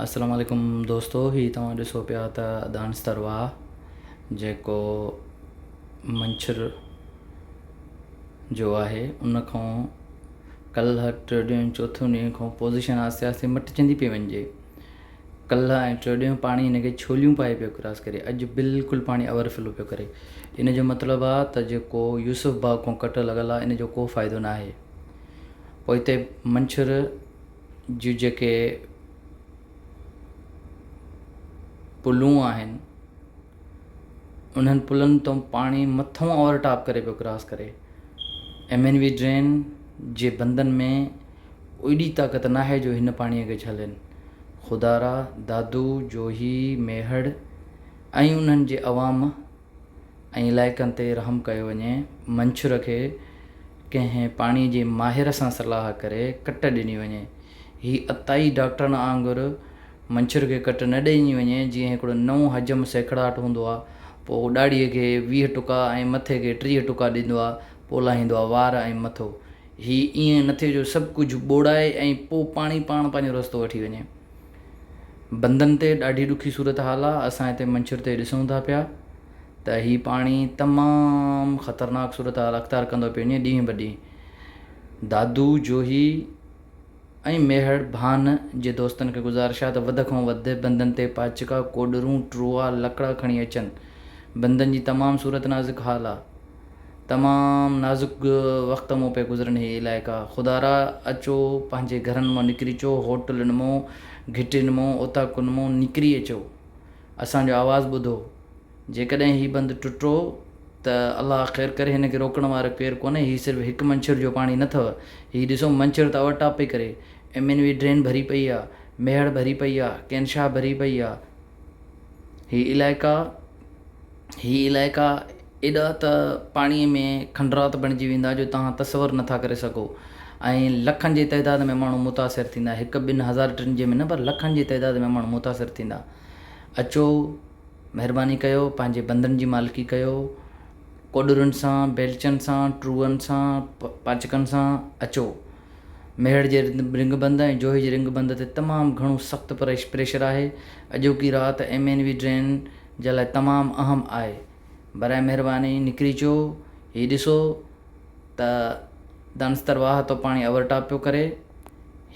अस्सलाम वालेकुम दोस्तों। ही तव्हां ॾिसो पिया त दानिस्तरवा जेको मंछर जो आहे उन खां कल्ह टे ॾींहं चोथों ॾींहं खां पोज़ीशन आस्ते आस्ते मटिजंदी पई वञे। कल्ह ऐं टे ॾींहं पाणी हिनखे छोलियूं पाए पियो क्रॉस करे, अॼु बिल्कुलु पाणी ओवरफ्लो पियो करे। इन जो मतिलबु आहे त जेको यूसुफ बाग खां कट लॻल आहे इन जो को फ़ाइदो न आहे। पोइ हिते मंछर जूं जेके पुलूं आहिनि उन्हनि पुलनि तां पाणी मथां ओवरटॉप करे पियो क्रॉस करे। MNV ड्रेन जे बंदनि में एॾी ताक़त न आहे जो हिन पाणीअ खे झलनि। ख़ुदारा दादू जोही मेहड़ ऐं उन्हनि जे अवाम ऐं इलाइक़नि ते रहम कयो वञे। मंछर खे कंहिं पाणीअ जे माहिर सां सलाह करे कट ॾिनी वञे। हीअ अताई डॉक्टरनि वांगुरु मंछर खे कट न ॾिनी वञे जीअं हिकिड़ो नओं हजम सेखड़ाट हूंदो आहे, पोइ ॾाड़ीअ खे 20 टुका ऐं मथे खे 30 टुका ॾींदो आहे, पोइ लाहींदो आहे वार ऐं मथो। हीअ ईअं न थिए जो सभु कुझु ॿोड़ाए ऐं पोइ पाण पंहिंजो रस्तो वठी वञे। बंदनि ते ॾाढी ॾुखी सूरत हाल आहे। असां हिते मंछर ते ॾिसूं था पिया त हीअ पाणी तमामु ख़तरनाक सूरत हाल अख़्तियार कंदो पियो वञे ॾींहुं ब ॾींहुं। दादू जोही ऐं मेहड़ भान जे दोस्तनि खे गुज़ारिश आहे त वधि खां वधि बंदनि ते पाचिका कोडरूं ट्रूआ लकड़ा खणी अचनि। बंदनि जी तमामु सूरत नाज़ुक हाल आहे, तमामु नाज़ुक वक़्त मां पिया गुज़रनि हीअ इलाइक़ा। ख़ुदारा अचो पंहिंजे घरनि मां निकिरी अचो, होटलुनि मां घिटियुनि मां ओताकुनि मां निकिरी अचो, असांजो आवाज़ु ॿुधो। जेकॾहिं हीउ बंदि टुटो त अलाह ख़ैर करे, हिन खे रोकण वारो केरु कोन्हे। हीउ सिर्फ़ु हिकु मंछर जो पाणी न अथव, हीउ ॾिसो मंछर त ओवरटॉप पई करे। MNV ड्रेन भरी पई आहे, मेहड़ भरी पई आहे, कैनशाह भरी पई आहे। हीअ इलाइक़ा एॾा त पाणीअ में खंडरात बणिजी वेंदा जो तव्हां तसवुरु नथा करे सघो, ऐं लखनि जी तइदाद में माण्हू मुतासिर थींदा। 1-2 हज़ार टिनि जे में न, पर लखनि जी तइदाद में माण्हू मुतासिर थींदा। अचो, महिरबानी कयो, पंहिंजे बंदनि जी मालिकी कयो, कोडरुनि सां, बेलचनि सां, ट्रूअनि सां, पाचकनि सां अचो। मेहड़ जे रिंग बंद ऐं जोही जे रिंग बंद ते तमामु घणो सख़्तु प्रेशर आहे। अॼोकी राति MNV ड्रेन जे लाइ तमामु अहम आहे। बराए महिरबानी निकिरी अचो। हीउ ॾिसो त दानिस्तरवाह तो पाणी ओवरटॉप पियो करे।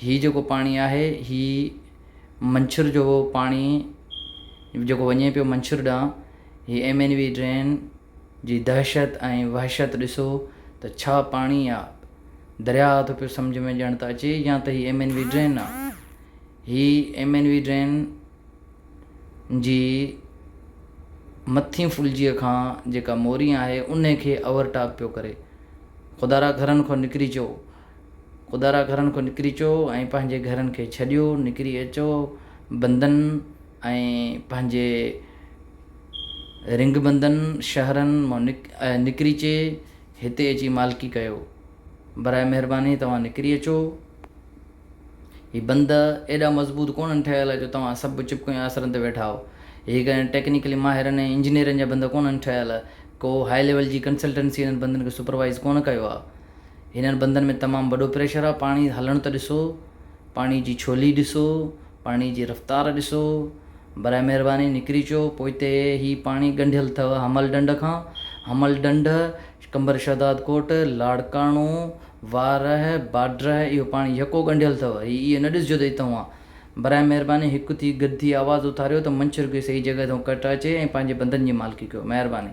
हीउ जेको पाणी आहे हीउ मंछर जो पाणी जेको वञे पियो मंछर ॾांहुं, हीउ MNV ड्रेन जी दहशत ऐं वहशत ॾिसो त छा पाणी आहे। दरिया थो पियो सम्झ में ॼण त अचे या त हीअ MNV ड्रेन आहे। हीअ MNV ड्रेन जी मथीं फुलजीअ खां जेका मोरी आहे उन खे ओवरटॉप पियो करे। ख़ुदारा घरनि खां निकिरी अचो, ख़ुदारा घरनि खां निकिरी अचो ऐं पंहिंजे घरनि खे छॾियो, निकिरी अचो। बंदनि ऐं पंहिंजे रिंग बंदनि शहरनि मां निकिरी अचे, हिते अची मालिकी कयो। बराए महिरबानी तव्हां निकिरी अचो। हीअ बंद एॾा मज़बूत कोन्हनि ठहियल जो तव्हां सभु चिपकूं आसरनि ते वेठा हो। हीअ कंहिं टेक्निकली माहिरनि ऐं इंजीनियरनि जा बंद कोन्हनि ठहियल, को हाई लेवल जी कंसल्टेंसी हिननि बंदनि खे सुपरवाइज़ कोन कयो आहे। हिननि बंदनि में तमामु वॾो प्रेशर आहे। पाणी हलणु त ॾिसो, पाणी जी छोली ॾिसो, पाणी जी रफ़्तार ॾिसो। बराए महिरबानी निकिरी अचो। पोइ हिते हीअ पाणी ॻंढियल अथव हमल डंड खां। हमल डंड, कंबर शहदाद कोट, लाड़काणो, वारह, बाड्रह, इहो पाणी यको ॻंढियल अथव। इहो न ॾिसिजो त हितां आहे। बराए महिरबानी हिकु थी गद्दी आवाज़ु उथारियो त मंछर खे सही जॻह तां कट अचे ऐं पंहिंजे बंदनि जी मालिकी कयो। महिरबानी।